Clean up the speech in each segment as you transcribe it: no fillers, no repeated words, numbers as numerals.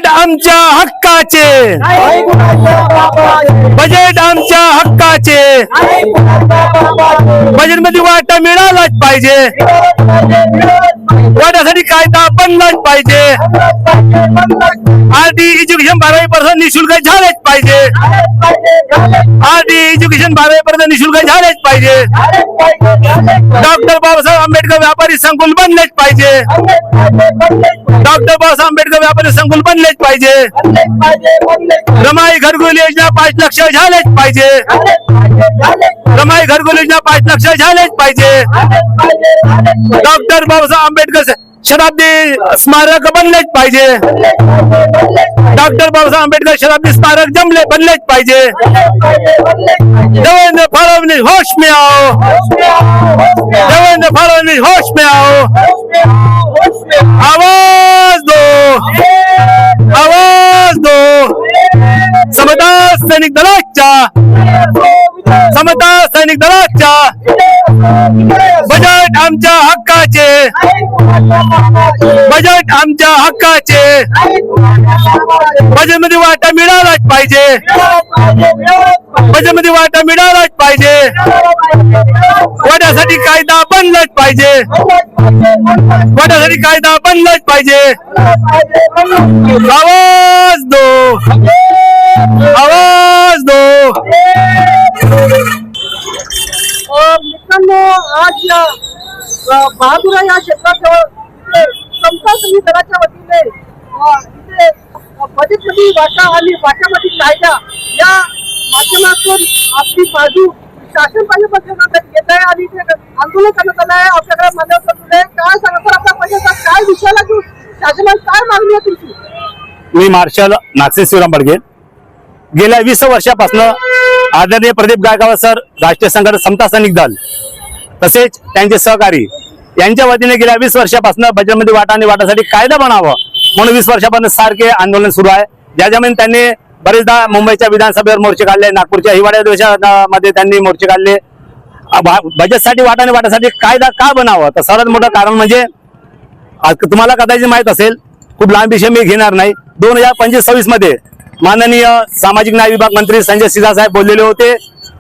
आमच्या हक्काचे, बजेट आमच्या हक्काचे, बजेट मध्ये वाटा मिळालाच पाहिजे, वाट्यासाठी कायदा बनलाच पाहिजे, आरटी एज्युकेशन 12% निशुल्क झालेच पाहिजे, आरटी एज्युकेशन 12% निशुल्क झालेच पाहिजे, डॉक्टर बाबासाहेब आंबेडकर व्यापारी संकुल बनलेच पाहिजे, डॉक्टर बाबासाहेब आंबेडकर व्यापारी संकुल बनलेच पाहिजे, रमाई घरकुल योजना 5 लाख झालेच पाहिजे, रमाई घरकुल योजना 5 लाख झालेच पाहिजे, डॉक्टर बाबासाहेब आंबेडकर शताब्दी स्मारक बनलेच पाहिजे, डॉक्टर बाबासाहेब आंबेडकर शताब्दी स्मारक बनलेच पाहिजे, देवेंद्र फडणवीस होश में आओ, देवेंद्र फडणवीस होश में आओ, आवाज दो, आवाज दो, समता सैनिक दलाच्या, समता सैनिक दलाच्या, बजेट आमच्या हक्काचे, बजेट आमच्या हक्काचे, बजेट मध्ये वाटा मिळालाच पाहिजे, बजेट मध्ये वाटा मिळालाच पाहिजे, वाट्यासाठी कायदा बनलाच पाहिजे, वाट्यासाठी कायदा बनलाच पाहिजे, आवाज दो, आवाज दो. मित्रांनो, आज बहादुरा या क्षेत्राजवळ समता सैनिक दलाच्या वतीने इथे बजेटमध्ये वाटा आणि वाटामध्ये कायदा या माध्यमातून आपली बाजू शासन पाहिजे येत आहे आणि ते आंदोलन करण्यात आलं आहे. आपल्याकडे मान्यवर तुले काय सांगा सर, आपल्या बजेटचा काय विषयाला घेऊन शासनाला काय मागणी आहे तुमची? मी मार्शल नागसेन शिवराम बडगे. गेल्या 20 वर्षापासून आदरणीय प्रदीप गायकवाड सर, राष्ट्रीय संघटन समता सैनिक दल तसेच त्यांचे सहकारी यांच्या वतीने गेल्या 20 वर्षापासून बजेटमध्ये वाटा आणि वाटासाठी कायदा बनावा म्हणून 20 वर्षापासून सारखे आंदोलन सुरू आहे. ज्याच्यामध्ये त्यांनी बरेचदा मुंबईच्या विधानसभेवर मोर्चे काढले, नागपूरच्या हिवाळ्या अधिवेशनामध्ये त्यांनी मोर्चे काढले. बजेटसाठी वाटा आणि वाटासाठी कायदा का बनावा, तर सर्वात मोठं कारण म्हणजे तुम्हाला कदाचित माहित असेल, खूप लांब विषय मी घेणार नाही. 2025-26 मध्ये माननीय सामाजिक न्याय विभाग मंत्री संजय सिन्हा साहेब बोललेले होते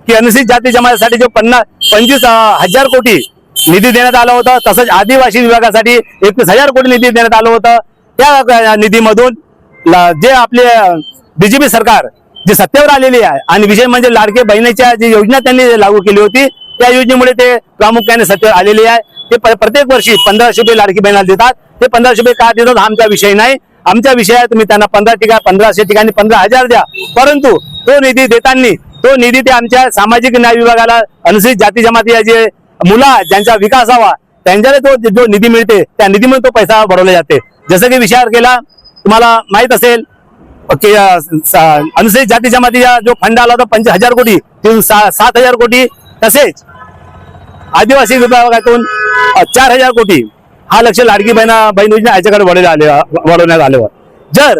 की अनुसूचित जाती जमातीसाठी जो 25,000 कोटी निधी देण्यात आला होता, तसंच आदिवासी विभागासाठी 21,000 कोटी निधी देण्यात आलं होतं. त्या निधीमधून जे आपले बीजेपी सरकार जे सत्तेवर आलेली आहे आणि विशेष म्हणजे लाडके बहिणीच्या जी योजना त्यांनी लागू केली होती, त्या योजनेमुळे ते प्रामुख्याने सत्तेवर आलेली आहे. ते प्रत्येक वर्षी 1500 रुपये लाडकी बहिणीला देतात. ते 1500 रुपये का देतात हा आमचा विषय नाही. आमच्या विषयात तुम्ही त्यांना 1500 ठिकाणी 15,000 द्या, परंतु तो निधी देताना तो निधी ते आमच्या सामाजिक न्याय विभागाला अनुसूचित जाती जमाती जे मुलं ज्यांचा विकास हवा त्यांच्याला तो जो निधी मिळते त्या निधीमध्ये तो पैसा भरवला जाते. जसं की विचार केला, तुम्हाला माहित असेल की अनुसूचित जाती जमातीचा जो फंड आला होता 5,000 कोटी, तिथून 7,000 कोटी, तसेच आदिवासी विभागातून 4,000 कोटी हा लक्ष लाडकी बहीण योजना याच्याकडे वळवण्यात आल्यावर जर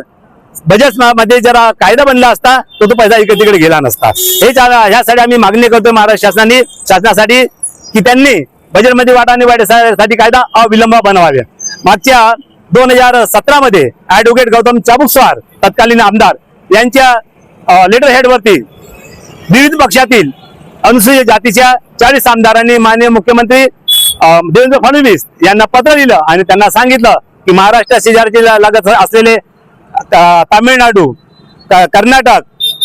बजेट मध्ये जरा कायदा बनला असता तो पैसा इकडे तिकडे गेला नसता. ह्यासाठी आम्ही मागणी करतोय महाराष्ट्र शासनासाठी की त्यांनी बजेटमध्ये वाटा आणि वाट्यासाठी कायदा अविलंब बनवावे. मागच्या 2017 मध्ये ऍडव्होकेट गौतम चाबुकस्वार तत्कालीन आमदार यांच्या लेटर हेडवरती विविध पक्षातील अनुसूचित जातीच्या 40 आमदारांनी माननीय मुख्यमंत्री देवेंद्र फडणवीस यांना पत्र दिलं आणि त्यांना सांगितलं की महाराष्ट्र शेजारचे लागत असलेले तामिळनाडू, कर्नाटक,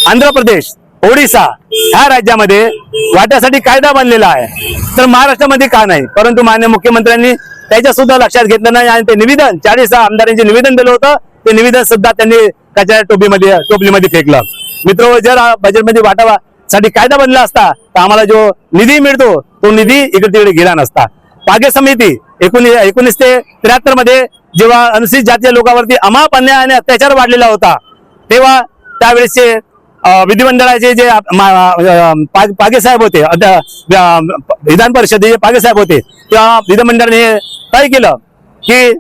आंध्र प्रदेश, ओडिशा ह्या राज्यामध्ये वाट्यासाठी कायदा बनलेला आहे, तर महाराष्ट्रामध्ये का नाही. परंतु माननीय मुख्यमंत्र्यांनी त्याच्या सुद्धा लक्षात घेतलं नाही आणि ते निवेदन 40 आमदारांचे निवेदन दिलं होतं, ते निवेदन सुद्धा त्यांनी कचऱ्या टोपलीमध्ये फेकलं. मित्र, जर बजेटमध्ये वाटासाठी कायदा बनला असता तर आम्हाला जो निधी मिळतो तो निधी इकडे तिकडे गेला नसता. पागे समिती 1973 मध्ये जेव्हा अनुसूचित जातीय लोकांवरती अमाप अन्याय आणि अत्याचार वाढलेला होता, तेव्हा त्यावेळेसचे विधिमंडळाचे जे पागे साहेब होते, विधान परिषदेचे पागे साहेब होते, तेव्हा विधिमंडळाने तय केलं की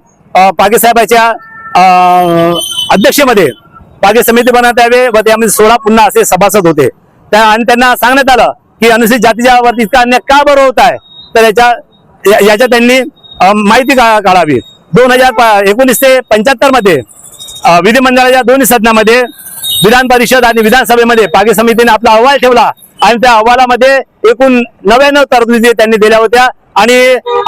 पागे साहेबाच्या अध्यक्षतेमध्ये पागे समिती बनवण्यात यावे व त्यामध्ये 16 पुन्हा असे सभासद होते. आणि त्यांना सांगण्यात आलं की अनुसूचित जातीच्या वरती इतका अन्याय का बरं होत आहे, तर याच्या त्यांनी माहिती काढावी. 2019 ते 75 मध्ये विधिमंडळाच्या दोन्ही सदनामध्ये विधान परिषद आणि विधानसभेमध्ये पागे समितीने आपला अहवाल ठेवला आणि त्या अहवालामध्ये एकूण 99 तरतुदी त्यांनी दिल्या होत्या आणि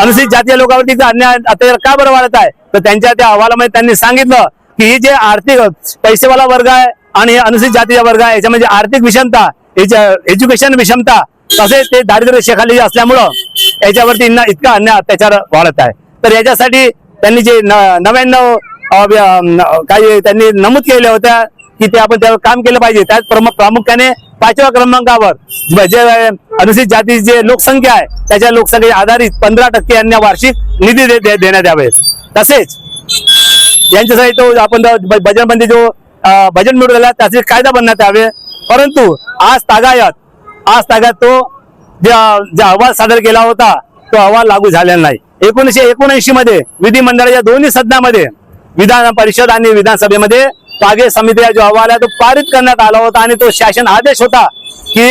अनुसूचित जातीय लोकांवरती अन्याय अत्याचार का बरं वाढत आहे तर त्यांच्या त्या अहवालामध्ये त्यांनी सांगितलं की ही जे आर्थिक पैसेवाला वर्ग आहे आणि हे अनुसूचित जातीचा वर्ग आहे याच्यामध्ये आर्थिक विषमता, एज्युकेशन विषमता तसेच ते दारिद्र्य रेषेखाली असल्यामुळं याच्यावरती इतका अन्याय अत्याचार वाढत आहे. तर याच्यासाठी त्यांनी जे 99 काही त्यांनी नमूद केल्या होत्या की ते आपण त्यावर काम केलं पाहिजे. त्यात प्रामुख्याने 5व्या क्रमांकावर जे अनुसूचित जाती जे लोकसंख्या आहे त्याच्या लोकसंख्येच्या आधारित 15% यांना वार्षिक निधी देण्यात यावे. तसेच यांच्यासाठी तो आपण बजेटमध्ये जो बजेट मिळून राहिला त्याचे कायदा बनवण्यात यावे. परंतु आज तागायत तो जो अहवाल सादर केला होता तो अहवाल लागू झालेला नाही. 1979 मध्ये विधिमंडळाच्या दोन्ही सदनामध्ये विधान परिषद आणि विधानसभेमध्ये पागे समितीचा जो अहवाल आहे तो पारित करण्यात आला होता आणि तो शासन आदेश होता की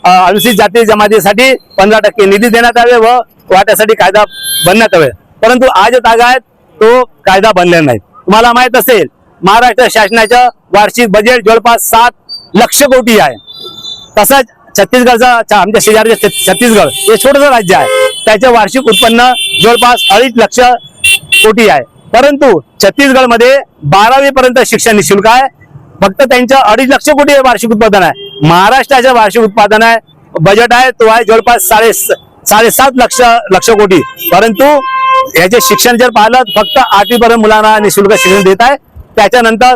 अनुसूचित जाती जमातीसाठी 15% निधी देण्यात यावे व वाट्यासाठी कायदा बनण्यात यावे. परंतु आज तागायत तो कायदा बनलेला नाही. तुम्हाला माहित असेल महाराष्ट्र शासनाचं वार्षिक बजेट जवळपास 7 लक्ष कोटी आहे. तसंच छत्तीसगडचा आमच्या शेजारचे छत्तीसगड हे छोटंसं राज्य आहे त्याचे वार्षिक उत्पन्न जवळपास 2.5 लक्ष कोटी आहे. परंतु छत्तीसगडमध्ये 12वी पर्यंत शिक्षण निःशुल्क आहे. फक्त त्यांचं 2.5 लक्ष कोटी वार्षिक उत्पादन आहे. महाराष्ट्राचं वार्षिक उत्पादन आहे बजेट आहे तो आहे जवळपास 7.5 लक्ष कोटी. परंतु याचे शिक्षण जर पाहिलं फक्त 8वी पर्यंत मुलांना निःशुल्क शिक्षण देत आहे. त्याच्यानंतर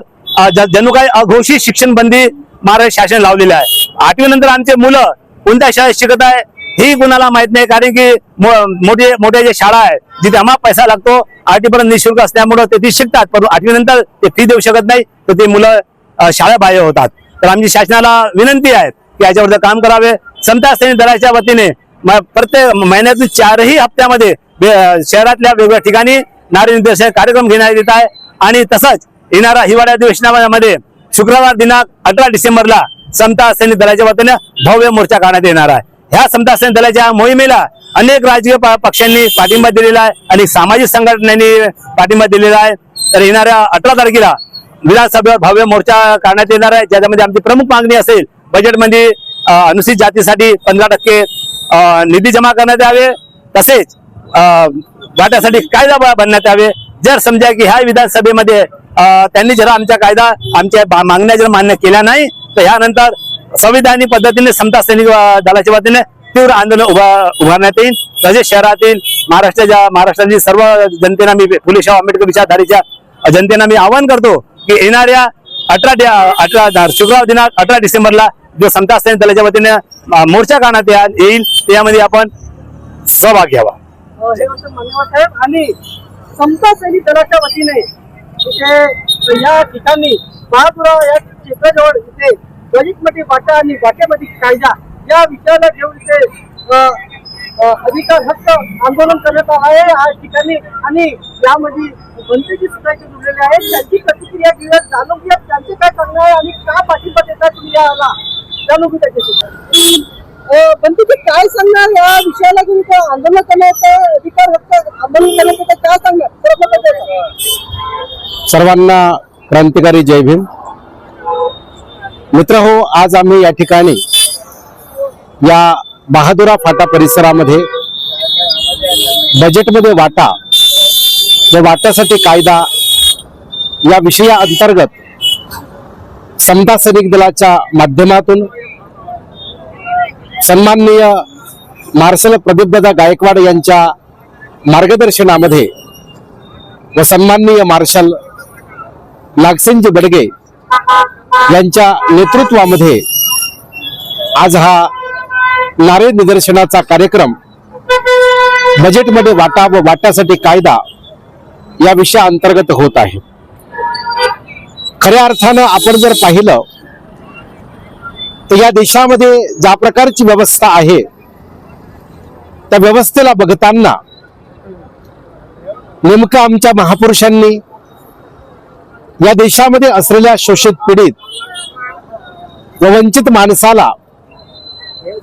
जणू काही अघोषित शिक्षण बंदी महाराष्ट्र शासन लावलेलं आहे. 8वी नंतर आमचे मुलं कोणत्या शाळेत शिकत आहे ही कुणाला माहित नाही कारण की मोठ्या जे शाळा आहे जिथे आम्हाला पैसा लागतो 8वी पर्यंत निःशुल्क असल्यामुळे ते ती शिकतात पण 8वी नंतर ते फी देऊ शकत नाही तर ते मुलं शाळेबाह्य होतात. तर आमची शासनाला विनंती आहे की याच्यावर काम करावे. समता सैनिक दलाच्या वतीने प्रत्येक महिन्यातून 4ही हप्त्यामध्ये शहरातल्या वेगवेगळ्या ठिकाणी नारी निर्देशन कार्यक्रम घेण्यात येत आहे आणि तसंच येणारा हिवाळी अधिवेशनामध्ये शुक्रवार दिनांक 18 डिसेंबरला समता सैनिक दलाच्या वतीने भव्य मोर्चा काढण्यात येणार आहे. ह्या समता सैनिक दलाच्या मोहिमेला अनेक राजकीय पक्षांनी पाठिंबा दिलेला आहे आणि सामाजिक संघटनांनी पाठिंबा दिलेला आहे. तर येणाऱ्या 18 तारखेला विधानसभेवर भव्य मोर्चा काढण्यात येणार आहे ज्याच्यामध्ये आमची प्रमुख मागणी असेल बजेटमध्ये अनुसूचित जातीसाठी 15% निधी जमा करण्यात यावे. तसेच वाट्यासाठी कायदा बनण्यात यावे. जर समजा की ह्या विधानसभेमध्ये त्यांनी जर आमच्या मागण्या जर मान्य केल्या नाही तर यानंतर संविधानिक पद्धतीने समता सैनिक दलाच्या वतीने तीव्र आंदोलन उभारण्यात येईल. तसेच शहरातील महाराष्ट्रातील सर्व जनतेला मी फुले शाहू आंबेडकर विचारधारेच्या जनतेला मी आवाहन करतो की येणाऱ्या 18 शुक्रवार दिनांक 18 डिसेंबरला जो समता सैनिक दलाच्या वतीने मोर्चा काढण्यात येईल त्यामध्ये आपण सहभाग घ्यावा. हे होतं मान्यवर साहेब. आणि समता सैनिक दलाच्या वतीने इथे या ठिकाणी बहादुरा या क्षेत्राजवळ इथे दलितमध्ये वाटा आणि वाट्यामध्ये कायदा या विषयाला घेऊन इथे अधिकार हक्क आंदोलन करण्यात आहे या ठिकाणी आणि यामध्ये मंत्रीजी सुद्धा इथे जुळलेले आहेत. त्यांची प्रतिक्रिया घेऊया जाणून घ्या त्यांचे काय सांगणं आहे आणि का पाठिंबा देतात तुम्ही याला जाणून घेऊ त्याच्याशी. मंत्रीजी काय सांगणार या विषयाला घेऊन आंदोलन करण्याचं अधिकार हक्क आंदोलन करण्याचं काय सांगणार. सर्वांना क्रांतिकारी जय भीम. मित्र हो, आज आम्ही या ठिकाणी या बहादुरा फाटा परिसरामध्ये बजेटमध्ये वाटा व वाट्यासाठी कायदा या विषया अंतर्गत समता सैनिक दलाच्या माध्यमातून सन्माननीय मार्शल प्रदीपदादा गायकवाड यांच्या मार्गदर्शनामध्ये व सन्माननीय मार्शल नागसेनजी बडगे यांच्या नेतृत्वामध्ये आज हा नारे निदर्शनाचा कार्यक्रम बजेटमध्ये वाटा व वाट्यासाठी कायदा या विषया अंतर्गत होत आहे. खऱ्या अर्थानं आपण जर पाहिलं तर या देशामध्ये ज्या प्रकारची व्यवस्था आहे त्या व्यवस्थेला बघताना नेमकं आमच्या महापुरुषांनी या देशामध्ये असलेल्या शोषित पीडित व वंचित माणसाला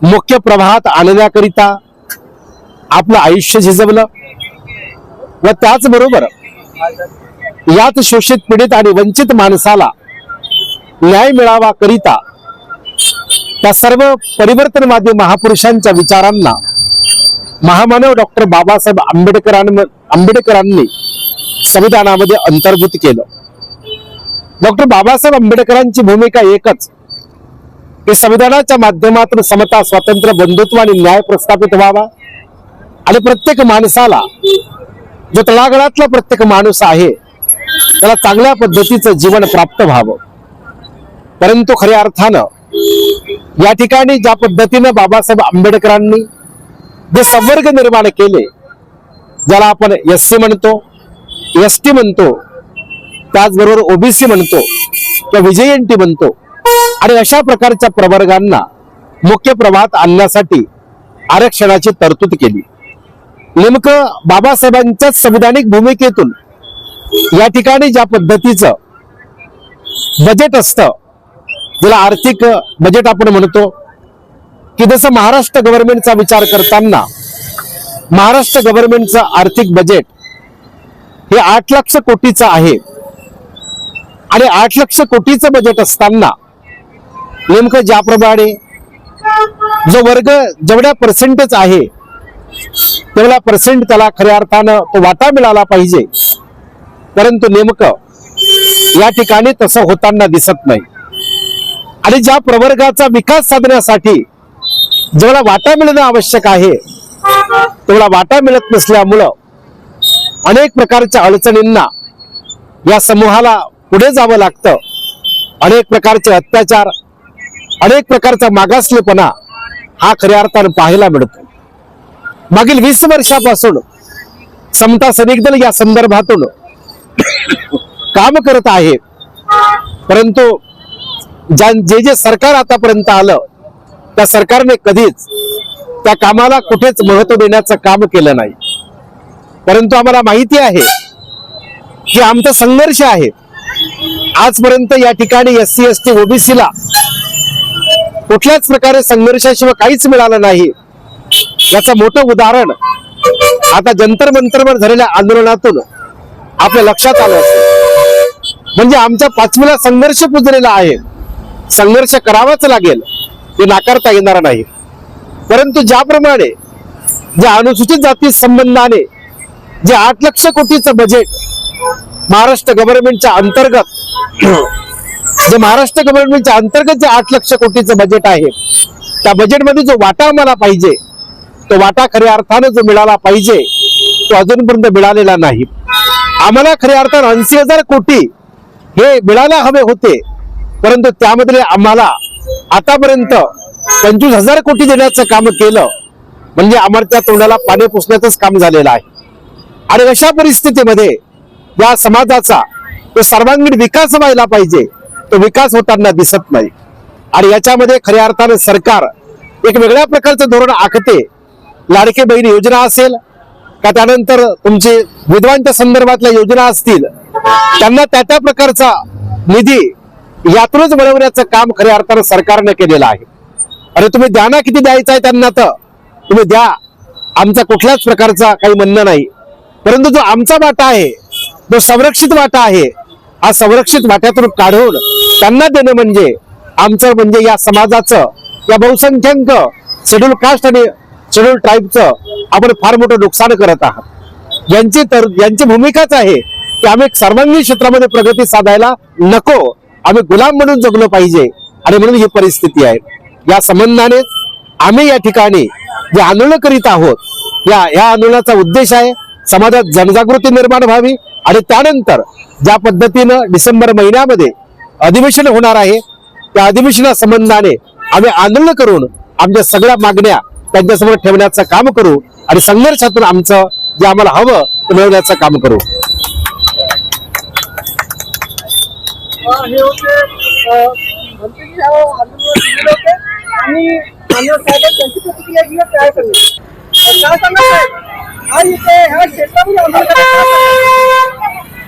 मुख्य प्रवाहात आणण्याकरिता आपलं आयुष्य झिजवलं व त्याचबरोबर याच शोषित पीडित आणि वंचित माणसाला न्याय मिळावा करिता त्या सर्व परिवर्तनवादी महापुरुषांच्या विचारांना महामानव डॉक्टर बाबासाहेब आंबेडकरांनी संविधानामध्ये अंतर्भूत केलं. डॉक्टर बाबासाहेब आंबेडकरांची भूमिका एकच की संविधानाच्या माध्यमातून समता, स्वातंत्र्य, बंधुत्व आणि न्याय प्रस्थापित व्हावा आणि प्रत्येक माणसाला, जो तळागाळातला प्रत्येक माणूस आहे, त्याला चांगल्या पद्धतीचं जीवन प्राप्त व्हावं. परंतु खऱ्या अर्थानं या ठिकाणी ज्या पद्धतीनं बाबासाहेब आंबेडकरांनी जे संवर्ग निर्माण केले, ज्याला आपण SC म्हणतो, ST म्हणतो, त्याचबरोबर OBC म्हणतो किंवा VJNT म्हणतो, आणि अशा प्रकारच्या प्रवर्गांना मुख्य प्रवाहात आणण्यासाठी आरक्षणाची तरतूद केली. नेमकं बाबासाहेबांच्याच संविधानिक भूमिकेतून या ठिकाणी ज्या पद्धतीचं बजेट असतं, ज्याला आर्थिक बजेट आपण म्हणतो, की जसं महाराष्ट्र गव्हर्नमेंटचा विचार करताना महाराष्ट्र गव्हर्नमेंटचं आर्थिक बजेट हे 8 लाख कोटीचं आहे. आणि 8 लाख कोटीचं बजेट असताना नेमकं ज्याप्रमाणे जो वर्ग जेवढ्या पर्सेंटेज आहे तेवढा पर्सेंट त्याला खऱ्या अर्थानं तो वाटा मिळाला पाहिजे, परंतु नेमकं या ठिकाणी तसं होताना दिसत नाही. आणि ज्या प्रवर्गाचा विकास साधण्यासाठी जेवढा वाटा मिळणं आवश्यक आहे तेवढा वाटा मिळत नसल्यामुळं अनेक प्रकारच्या अडचणींना या समूहाला पुढे जावं लागतं. अनेक प्रकारचे अत्याचार, अनेक प्रकारचा मागासलेपणा हा खऱ्या अर्थानं पाहायला मिळतो. मागील 20 वर्षापासून समता सैनिक दल या संदर्भातून काम करत आहे, परंतु जे सरकार आतापर्यंत आलं त्या सरकारने कधीच त्या कामाला कुठेच महत्व देण्याचं काम केलं नाही. परंतु आम्हाला माहिती आहे की आमचा संघर्ष आहे. आजपर्यंत या ठिकाणी SC ST OBC ला कुठल्याच प्रकारे संघर्षाशिवाय काहीच मिळालं नाही. याचं मोठं उदाहरण आता जंतर मंतरवर झालेल्या आंदोलनातून आपल्या लक्षात आलं असेल. म्हणजे आमच्या 5वीला संघर्ष पुजलेला आहे. संघर्ष करावाच लागेल, हे नाकारता येणार नाही. परंतु ज्याप्रमाणे ज्या अनुसूचित जाती संबंधाने जे 8 लाख कोटीचं बजेट महाराष्ट्र गव्हर्नमेंटच्या अंतर्गत जे 8 लाख कोटीचं बजेट आहे, त्या बजेटमध्ये जो वाटा आम्हाला पाहिजे, तो वाटा खऱ्या अर्थानं जो मिळाला पाहिजे तो अजूनपर्यंत मिळालेला नाही. आम्हाला खऱ्या अर्थानं 80,000 कोटी हे मिळायला हवे होते, परंतु त्यामध्ये आम्हाला आतापर्यंत 25,000 कोटी देण्याचं काम केलं. म्हणजे आम्हाला त्या तोंडाला पाणी पुसण्याचंच काम झालेलं आहे. आणि अशा परिस्थितीमध्ये या समाजाचा तो सर्वांगीण विकास व्हायला पाहिजे, तो विकास होताना दिसत नाही. आणि याच्यामध्ये खऱ्या अर्थानं सरकार एक वेगळ्या प्रकारचं धोरण आखते. लाडकी बहीण योजना असेल का, त्यानंतर तुमची विधवांच्या संदर्भातल्या योजना असतील, त्यांना त्या प्रकारचा निधी यातूनच मिळवण्याचं काम खऱ्या अर्थानं सरकारने केलेलं आहे. अरे तुम्ही द्या ना, किती द्यायचं आहे त्यांना तर तुम्ही द्या, आमचा कुठल्याच प्रकारचा काही म्हणणं नाही. परंतु जो आमचा वाटा आहे, जो संरक्षित वाटा आहे, हा संरक्षित वाट्यातून काढून त्यांना देणं म्हणजे आमचं, म्हणजे या समाजाचं, या बहुसंख्याक शेड्यूल कास्ट आणि शेड्यूल ट्राईबचं आपण फार मोठं नुकसान करत आहात. यांची भूमिकाच आहे की आम्ही सर्वांगीण क्षेत्रामध्ये प्रगती साधायला नको, आम्ही गुलाम म्हणून जगलो पाहिजे. आणि म्हणून ही परिस्थिती आहे. या संबंधाने आम्ही या ठिकाणी जे आंदोलन करीत आहोत, या आंदोलनाचा उद्देश आहे समाजात जनजागृती निर्माण व्हावी. आणि त्यानंतर ज्या पद्धतीनं डिसेंबर महिन्यामध्ये अधिवेशन होणार आहे, त्या अधिवेशना संबंधाने आम्ही आंदोलन करून आमच्या सगळ्या मागण्या त्यांच्यासमोर ठेवण्याचं काम करू आणि संघर्षातून आमचं जे आम्हाला हवं ते मिळवण्याचं काम करू. हे होते मंत्री होते आणि त्यांची प्रतिक्रिया दिली काय सांगत आणि ते ह्या क्षेत्रामध्ये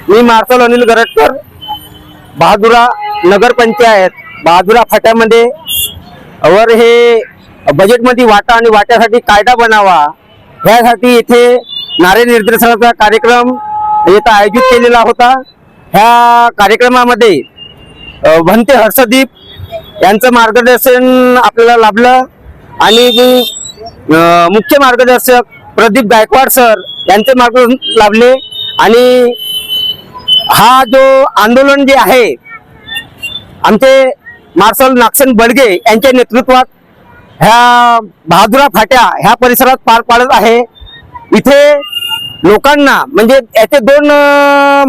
मी मार्शल अनिल गरटकर, बहादुरा नगर पंचायत बहादुरा फाट्यामध्ये वर हे बजेटमध्ये वाटा आणि वाट्यासाठी कायदा बनावा ह्यासाठी इथे नारे निर्देशनाचा कार्यक्रम इथं आयोजित केलेला होता. ह्या कार्यक्रमामध्ये भंते हर्षदीप यांचं मार्गदर्शन आपल्याला लाभलं आणि मुख्य मार्गदर्शक प्रदीप गायकवाड सर यांचे मार्गदर्शन लाभले आणि हा जो आंदोलन जे आहे आमचे मार्शल नागसेन बडगे यांच्या नेतृत्वात ह्या बहादुरा फाट्या ह्या परिसरात पार पाडत आहे. इथे लोकांना म्हणजे याचे दोन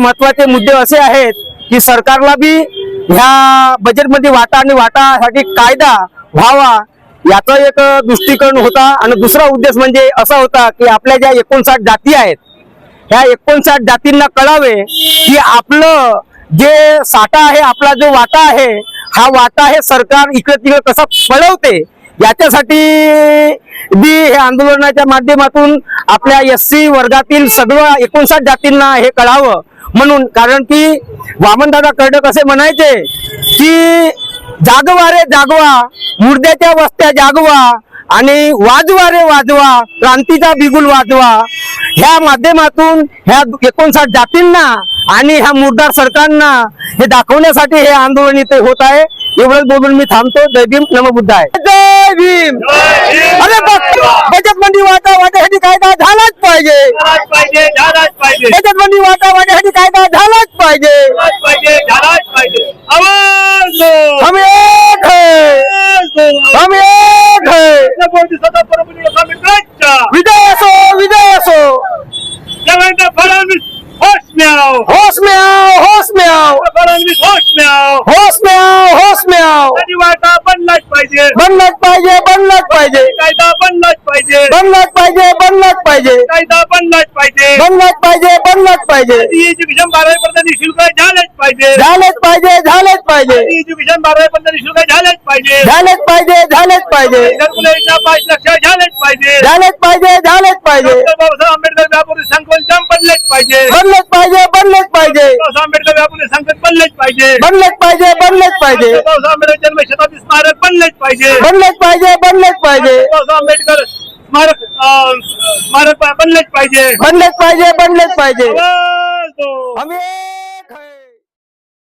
महत्वाचे मुद्दे असे आहेत की सरकारला बी ह्या बजेटमध्ये वाटा आणि वाटासाठी कायदा व्हावा याचा एक दृष्टिकोन होता आणि दुसरा उद्देश म्हणजे असा होता की आपल्या ज्या 59 जाती आहेत ह्या 59 जातींना कळावे की आपलं जे साठा आहे आपला जो वाटा आहे हा वाटा हे सरकार इकडे तिकडे कसा पळवते याच्यासाठी बी हे आंदोलनाच्या माध्यमातून आपल्या SC वर्गातील सगळ्या 59 जातींना हे कळावं म्हणून. कारण की वामनदादा कर्डक असे म्हणायचे की जागवा रे जागवा मुर्द्याच्या वस्त्या जागवा आणि वाजवा रे वाजवा क्रांतीचा बिगुल वाजवा ह्या माध्यमातून ह्या 59 जातींना आणि ह्या मुर्दार सरकारना हे दाखवण्यासाठी हे आंदोलन इथे होत आहे. एवढंच बोलून मी थांबतो. जय भीम नमो बुद्धाय. जय भीम. अरे बचत मंडी वाटासाठी कायदा झालाच पाहिजे. बचत मंडी वाटासाठी कायदा झालाच पाहिजे. हम एक है, हम एक है. विजय असो, विजय असो. देवेंद्र फडणवीस होश में आओ, होश में आओ, होश में आओ. फडणवीस होश में आओ. होश में आओ, होश में आओ. आणि वाटा बनलाच पाहिजे, बनलाच पाहिजे, बनलाच पाहिजे. कायदा बनलाच पाहिजे, बनलाच पाहिजे, बनलाच पाहिजे. कायदा बनलाच पाहिजे. बनलाच पाहिजे, बनलाच पाहिजे. एज्युकेशन 12वी निशुल्क झालेच पाहिजे, झालेच पाहिजे, झालेच पाहिजे. एज्युकेशन 12वी निशुल्क झालेच पाहिजे, झालेच पाहिजे, झालेच पाहिजे. घरकुल योजना 5 लाख झालेच पाहिजे. झालेच पाहिजे, झालेच पाहिजे. डॉक्टर बाबासाहेब आंबेडकर व्यापारी संकुल जम बनलेच पाहिजे. बनलेच पाहिजे, बनलेच पाहिजे. बाबासाहेब आंबेडकर व्यापारी संकुल बनलेच पाहिजे. बनलेच पाहिजे, बनलेच पाहिजे. बाबासाहेब आंबेडकर जन्मशताब्दी स्मारक बनलेच पाहिजे. बनलेच पाहिजे, बनलेच पाहिजे. बाबासाहेब आंबेडकर स्मारक बनलेच पाहिजे. बनलेच पाहिजे, बनलेच पाहिजे. आवाज दो. आम्ही